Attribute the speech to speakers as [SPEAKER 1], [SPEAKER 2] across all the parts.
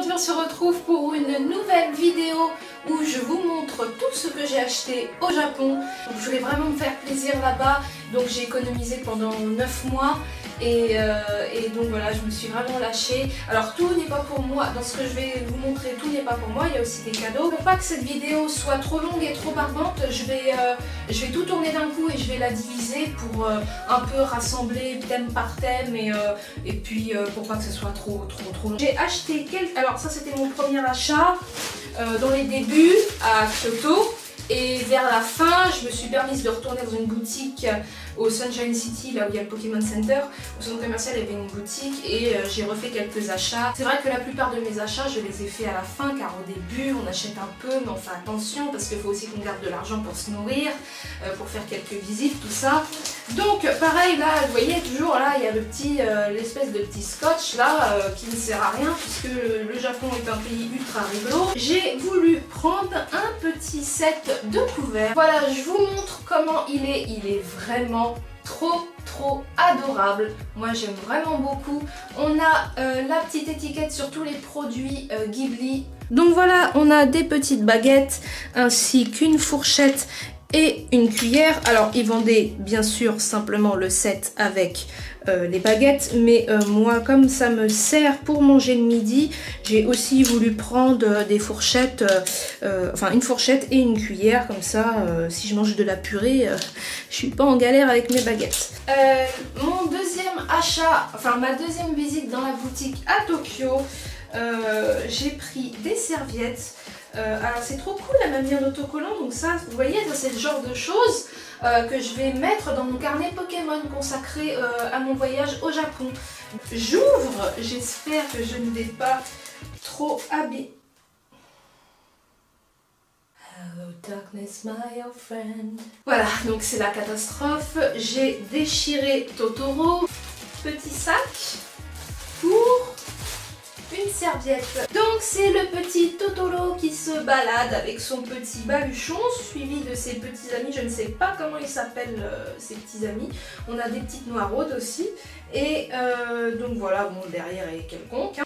[SPEAKER 1] aujourd'hui on se retrouve pour une nouvelle vidéo où je vous montre tout ce que j'ai acheté au Japon. Donc, je voulais vraiment me faire plaisir là-bas, donc j'ai économisé pendant 9 mois et donc voilà, je me suis vraiment lâchée. Alors tout n'est pas pour moi, dans ce que je vais vous montrer, tout n'est pas pour moi, il y a aussi des cadeaux. Pour pas que cette vidéo soit trop longue et trop barbante, je vais tout tourner d'un coup et je vais la diviser pour un peu rassembler thème par thème et puis pour pas que ce soit trop long. J'ai acheté quelques... Alors ça c'était mon premier achat dans les débuts à Kyoto. Et vers la fin, je me suis permise de retourner dans une boutique au Sunshine City, là où il y a le Pokémon Center. Au centre commercial, il y avait une boutique et j'ai refait quelques achats. C'est vrai que la plupart de mes achats, je les ai faits à la fin, car au début, on achète un peu, mais on fait attention parce qu'il faut aussi qu'on garde de l'argent pour se nourrir, pour faire quelques visites, tout ça. Donc pareil, là, vous voyez, toujours là, il y a le petit, l'espèce de petit scotch là, qui ne sert à rien puisque le Japon est un pays ultra rigolo. J'ai voulu prendre un petit set de couverts. Voilà, je vous montre comment il est vraiment trop adorable. Moi j'aime vraiment beaucoup. On a la petite étiquette sur tous les produits Ghibli. Donc voilà, on a des petites baguettes ainsi qu'une fourchette et une cuillère. Alors ils vendaient bien sûr simplement le set avec les baguettes, mais moi comme ça me sert pour manger le midi, j'ai aussi voulu prendre des fourchettes, enfin une fourchette et une cuillère, comme ça si je mange de la purée, je suis pas en galère avec mes baguettes. Mon deuxième achat, enfin ma deuxième visite dans la boutique à Tokyo, j'ai pris des serviettes. Alors c'est trop cool la manière d'autocollant, donc ça vous voyez, ça c'est le genre de choses que je vais mettre dans mon carnet Pokémon consacré à mon voyage au Japon. J'ouvre, j'espère que je ne vais pas trop abîmer. Hello darkness my old friend. Voilà, donc c'est la catastrophe. J'ai déchiré Totoro. Petit sac pour une serviette. Donc c'est le petit Totoro qui se balade avec son petit baluchon suivi de ses petits amis. Je ne sais pas comment ils s'appellent ces petits amis. On a des petites noiraudes aussi. Et donc voilà, bon derrière elle est quelconque.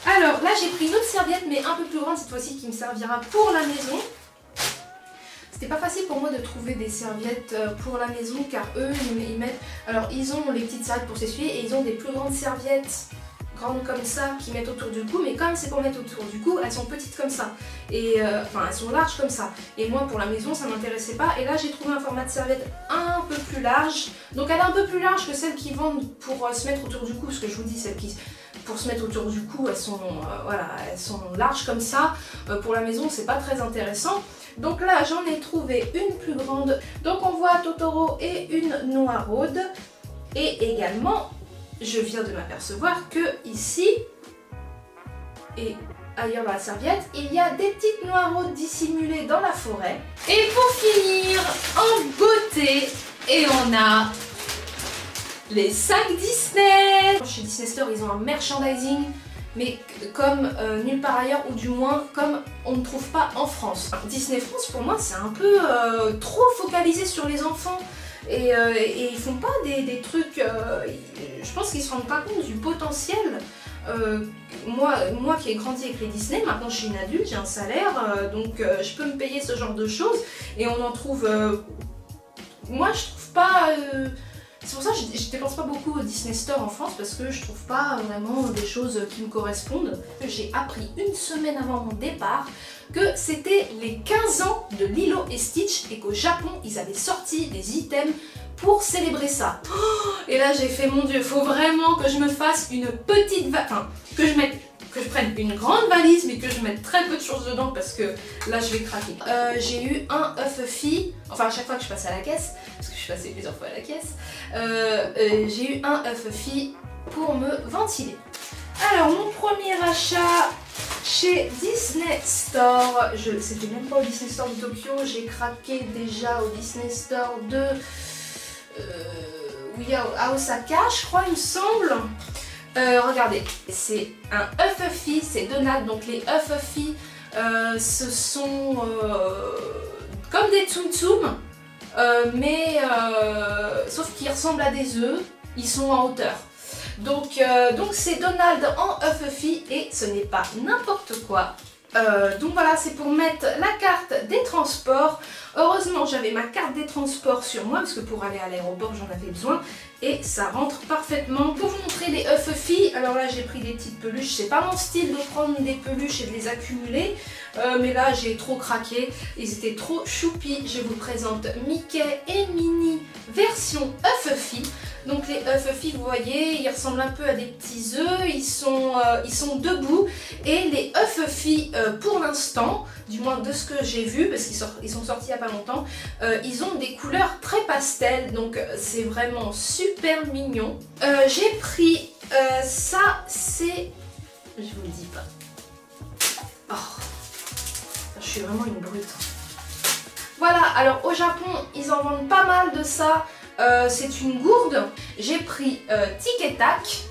[SPEAKER 1] Alors là j'ai pris une autre serviette mais un peu plus grande cette fois-ci qui me servira pour la maison. C'était pas facile pour moi de trouver des serviettes pour la maison car eux ils mettent... Alors ils ont les petites serviettes pour s'essuyer et ils ont des plus grandes serviettes grandes comme ça qui mettent autour du cou, mais comme c'est pour mettre autour du cou, elles sont petites comme ça et enfin elles sont larges comme ça, et moi pour la maison ça m'intéressait pas, et là j'ai trouvé un format de serviette un peu plus large, donc elle est un peu plus large que celles qui vendent pour se mettre autour du cou, parce que je vous dis celles qui pour se mettre autour du cou elles sont voilà, elles sont larges comme ça, pour la maison c'est pas très intéressant. Donc là j'en ai trouvé une plus grande, donc on voit Totoro et une noiraude, et également je viens de m'apercevoir que ici et ailleurs dans la serviette, il y a des petites noiraudes dissimulées dans la forêt. Et pour finir, en beauté, et on a les sacs Disney. Chez Disney Store, ils ont un merchandising, mais comme nulle part ailleurs, ou du moins comme on ne trouve pas en France. Disney France, pour moi, c'est un peu trop focalisé sur les enfants. Et ils font pas des trucs, je pense qu'ils se rendent pas compte du potentiel. Moi qui ai grandi avec les Disney, maintenant je suis une adulte, j'ai un salaire, donc je peux me payer ce genre de choses, et on en trouve, moi je trouve pas, c'est pour ça que je dépense pas beaucoup au Disney Store en France, parce que je trouve pas vraiment des choses qui me correspondent. J'ai appris une semaine avant mon départ que c'était les 15 ans de Lilo et Stitch et qu'au Japon ils avaient sorti des items pour célébrer ça. Et là j'ai fait, mon dieu, faut vraiment que je me fasse une petite valise, enfin que je prenne une grande valise mais que je mette très peu de choses dedans parce que là je vais craquer. J'ai eu un Huffy, enfin à chaque fois que je passe à la caisse, parce que je suis passée plusieurs fois à la caisse, j'ai eu un Huffy pour me ventiler. Alors mon premier achat chez Disney Store, c'était même pas au Disney Store de Tokyo, j'ai craqué déjà au Disney Store de oui, à Osaka, je crois, il me semble. Regardez, c'est un Huffy, c'est Donald, donc les Huffy, ce sont comme des Tsum Tsum, mais sauf qu'ils ressemblent à des œufs, ils sont en hauteur. Donc c'est Donald en Hufflepuff et ce n'est pas n'importe quoi. Donc voilà, c'est pour mettre la carte des transports. Heureusement, j'avais ma carte des transports sur moi parce que pour aller à l'aéroport, j'en avais besoin. Et ça rentre parfaitement. Pour vous montrer les Hufflepuff, alors là j'ai pris des petites peluches. C'est pas mon style de prendre des peluches et de les accumuler. Mais là j'ai trop craqué. Ils étaient trop choupis. Je vous présente Mickey et Minnie version Hufflepuff. Donc les Hufflepuff, vous voyez, ils ressemblent un peu à des petits œufs, ils sont debout. Et les Hufflepuff, pour l'instant, du moins de ce que j'ai vu, parce qu'ils sont sortis il n'y a pas longtemps, ils ont des couleurs très pastel, donc c'est vraiment super mignon. J'ai pris ça, c'est... je vous le dis pas. Oh, je suis vraiment une brute. Voilà, alors au Japon, ils en vendent pas mal de ça. C'est une gourde. J'ai pris Tic et Tac.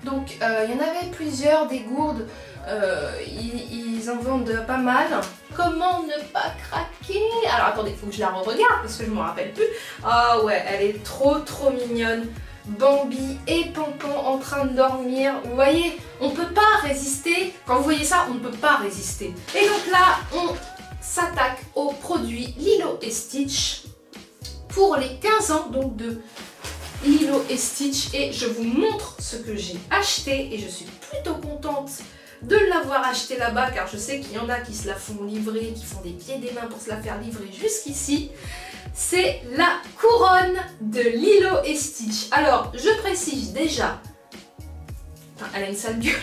[SPEAKER 1] Donc il y en avait plusieurs des gourdes. Ils en vendent pas mal. Comment ne pas craquer? Alors attendez, il faut que je la re-regarde parce que je ne me rappelle plus. Ah ouais, elle est trop mignonne. Bambi et Pompon en train de dormir. Vous voyez, on ne peut pas résister. Quand vous voyez ça, on ne peut pas résister. Et donc là, on s'attaque aux produits Lilo et Stitch pour les 15 ans donc de Lilo et Stitch. Et je vous montre ce que j'ai acheté et je suis plutôt contente de l'avoir acheté là-bas car je sais qu'il y en a qui se la font livrer, qui font des pieds et des mains pour se la faire livrer jusqu'ici. C'est la couronne de Lilo et Stitch. Alors, je précise déjà... Enfin, elle a une sale gueule.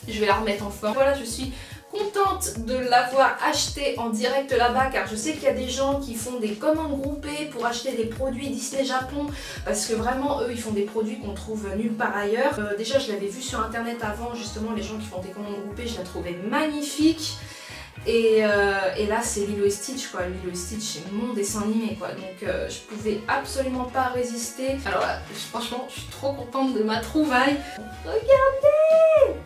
[SPEAKER 1] Je vais la remettre en forme. Voilà, je suis contente de l'avoir acheté en direct là-bas car je sais qu'il y a des gens qui font des commandes groupées pour acheter des produits Disney Japon parce que vraiment, eux, ils font des produits qu'on trouve nulle part ailleurs. Déjà, je l'avais vu sur internet avant, justement, les gens qui font des commandes groupées, je la trouvais magnifique. Et là c'est Lilo et Stitch quoi, Lilo et Stitch c'est mon dessin animé quoi, donc je pouvais absolument pas résister. Alors là, franchement je suis trop contente de ma trouvaille. Regardez!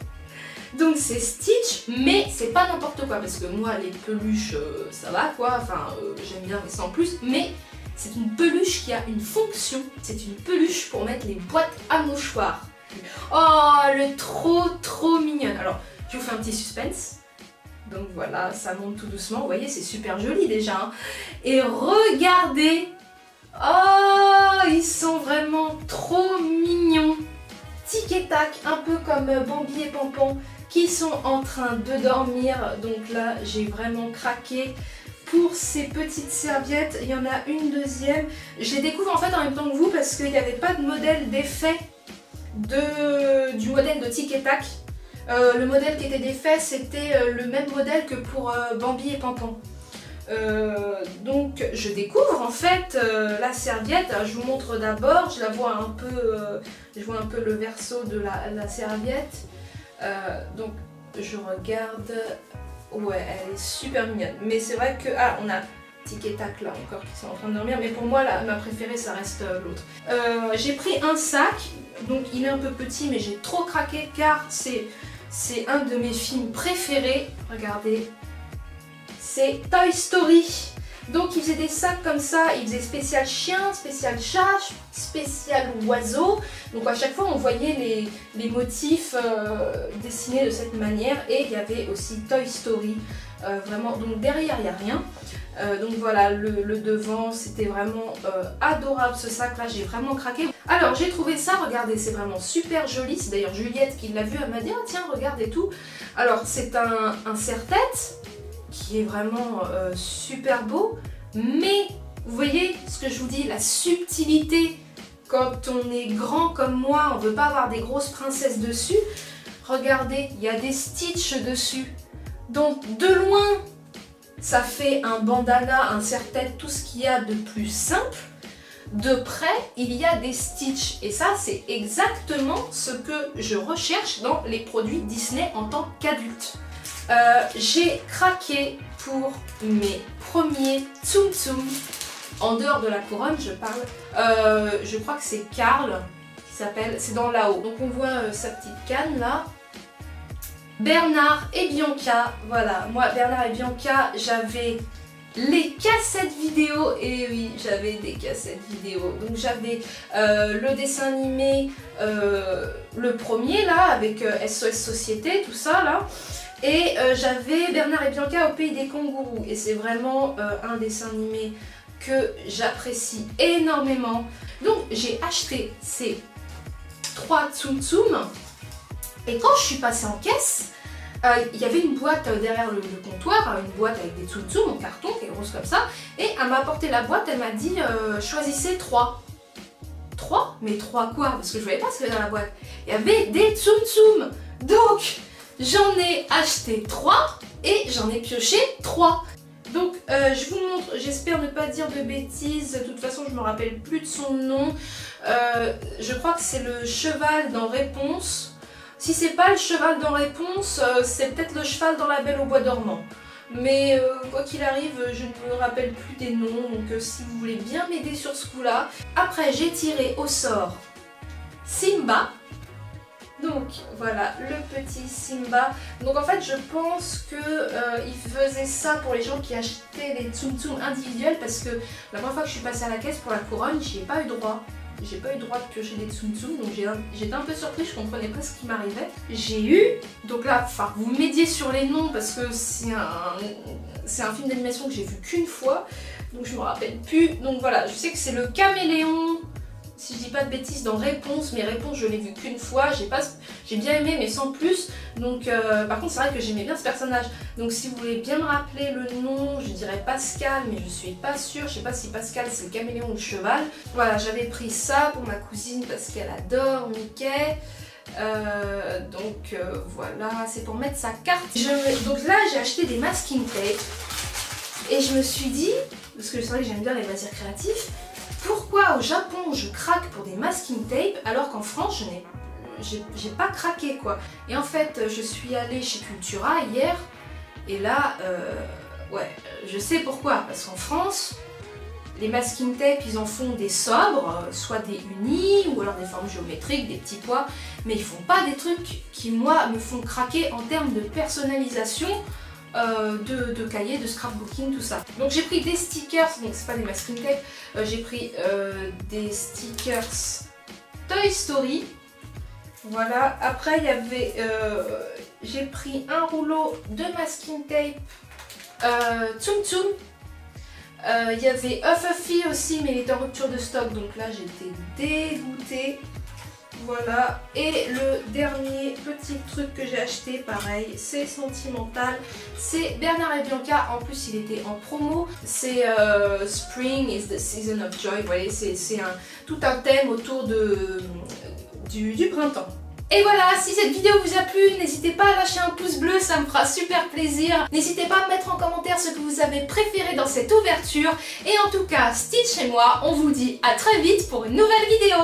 [SPEAKER 1] Donc c'est Stitch, mais c'est pas n'importe quoi parce que moi les peluches ça va quoi, enfin j'aime bien mais sans plus, mais c'est une peluche qui a une fonction, c'est une peluche pour mettre les boîtes à mouchoirs. Oh elle est trop mignonne. Alors je vous fais un petit suspense. Donc voilà, ça monte tout doucement. Vous voyez, c'est super joli déjà. Hein. Et regardez. Oh, ils sont vraiment trop mignons. Tic et tac, un peu comme Bambi et Pompon qui sont en train de dormir. Donc là, j'ai vraiment craqué pour ces petites serviettes. Il y en a une deuxième. Je les découvre en fait en même temps que vous parce qu'il n'y avait pas de modèle d'effet du modèle de Tic et tac. Le modèle qui était défait, c'était le même modèle que pour Bambi et Pompon. Donc je découvre en fait la serviette. Alors, je vous montre d'abord, je la vois un peu, je vois un peu le verso de la serviette. Donc je regarde, ouais, elle est super mignonne. Mais c'est vrai que on a Tic et Tac là encore qui sont en train de dormir. Mais pour moi, ma préférée, ça reste l'autre. J'ai pris un sac, donc il est un peu petit, mais j'ai trop craqué car c'est un de mes films préférés, regardez, c'est Toy Story. Donc il faisait des sacs comme ça, il faisait spécial chien, spécial chat, spécial oiseau. Donc à chaque fois on voyait les motifs dessinés de cette manière. Et il y avait aussi Toy Story, vraiment, donc derrière il n'y a rien. Donc voilà, le devant, c'était vraiment adorable ce sac là, j'ai vraiment craqué. Alors j'ai trouvé ça, regardez, c'est vraiment super joli. C'est d'ailleurs Juliette qui l'a vu, elle m'a dit oh, tiens regarde et tout. Alors c'est un serre-tête qui est vraiment super beau. Mais vous voyez ce que je vous dis, la subtilité quand on est grand comme moi, on ne veut pas avoir des grosses princesses dessus. Regardez, il y a des Stitch dessus. Donc de loin, ça fait un bandana, un serre-tête, tout ce qu'il y a de plus simple. De près, il y a des Stitch. Et ça, c'est exactement ce que je recherche dans les produits Disney en tant qu'adulte. J'ai craqué pour mes premiers Tsum Tsum. En dehors de la couronne, je parle. Je crois que c'est Karl qui s'appelle. C'est dans là-haut. Donc on voit sa petite canne là. Bernard et Bianca, voilà, moi Bernard et Bianca, j'avais les cassettes vidéo. Et oui, j'avais des cassettes vidéo. Donc j'avais le dessin animé, le premier là, avec SOS Société, tout ça là. Et j'avais Bernard et Bianca au pays des kangourous. Et c'est vraiment un dessin animé que j'apprécie énormément. Donc j'ai acheté ces 3 Tsum Tsum. Et quand je suis passée en caisse, il y avait une boîte derrière le comptoir, une boîte avec des Tsum Tsum en carton qui est rose comme ça. Et elle m'a apporté la boîte, elle m'a dit choisissez 3. 3? Mais 3 quoi? Parce que je ne voyais pas ce qu'il y avait dans la boîte. Il y avait des Tsum Tsum. Donc j'en ai acheté 3 et j'en ai pioché 3. Donc je vous montre, j'espère ne pas dire de bêtises, de toute façon je me rappelle plus de son nom. Je crois que c'est le cheval dans Réponse. Si c'est pas le cheval dans Réponse, c'est peut-être le cheval dans La Belle au bois dormant. Mais quoi qu'il arrive, je ne me rappelle plus des noms, donc si vous voulez bien m'aider sur ce coup-là. Après j'ai tiré au sort Simba. Donc voilà, le petit Simba. Donc en fait je pense qu'il faisait ça pour les gens qui achetaient les Tsum Tsum individuels, parce que la première fois que je suis passée à la caisse pour la couronne, j'y ai pas eu droit. J'ai pas eu droit de piocher des Tsum Tsum, donc j'étais un peu surprise, je comprenais pas ce qui m'arrivait. J'ai eu, donc là, enfin vous m'aidiez sur les noms parce que c'est un film d'animation que j'ai vu qu'une fois, donc je me rappelle plus. Donc voilà, je sais que c'est le caméléon, si je dis pas de bêtises, dans Réponse, mais Réponse je l'ai vu qu'une fois, j'ai bien aimé mais sans plus. Donc par contre c'est vrai que j'aimais bien ce personnage. Donc si vous voulez bien me rappeler le nom, je dirais Pascal, mais je suis pas sûre, je sais pas si Pascal c'est le caméléon ou le cheval. Voilà, j'avais pris ça pour ma cousine parce qu'elle adore Mickey. Voilà, c'est pour mettre sa carte. Donc là j'ai acheté des masking tape et je me suis dit, parce que c'est vrai que j'aime bien les loisirs créatifs, pourquoi au Japon je craque pour des masking tape alors qu'en France j'ai pas craqué quoi. Et en fait je suis allée chez Cultura hier et là ouais je sais pourquoi, parce qu'en France les masking tape ils en font des sobres, soit des unis ou alors des formes géométriques, des petits pois, mais ils font pas des trucs qui moi me font craquer en termes de personnalisation de cahiers, de scrapbooking, tout ça. Donc j'ai pris des stickers, donc c'est pas des masking tape, j'ai pris des stickers Toy Story. Voilà, après il y avait, j'ai pris un rouleau de masking tape Tsum Tsum. Il y avait Huffy aussi, mais il était en rupture de stock, donc là j'étais dégoûtée. Voilà, et le dernier petit truc que j'ai acheté, pareil, c'est sentimental, c'est Bernard et Bianca, en plus il était en promo, c'est Spring is the season of joy, vous voyez, c'est tout un thème autour du printemps. Et voilà, si cette vidéo vous a plu, n'hésitez pas à lâcher un pouce bleu, ça me fera super plaisir. N'hésitez pas à mettre en commentaire ce que vous avez préféré dans cette ouverture. Et en tout cas, Stitch et moi, on vous dit à très vite pour une nouvelle vidéo.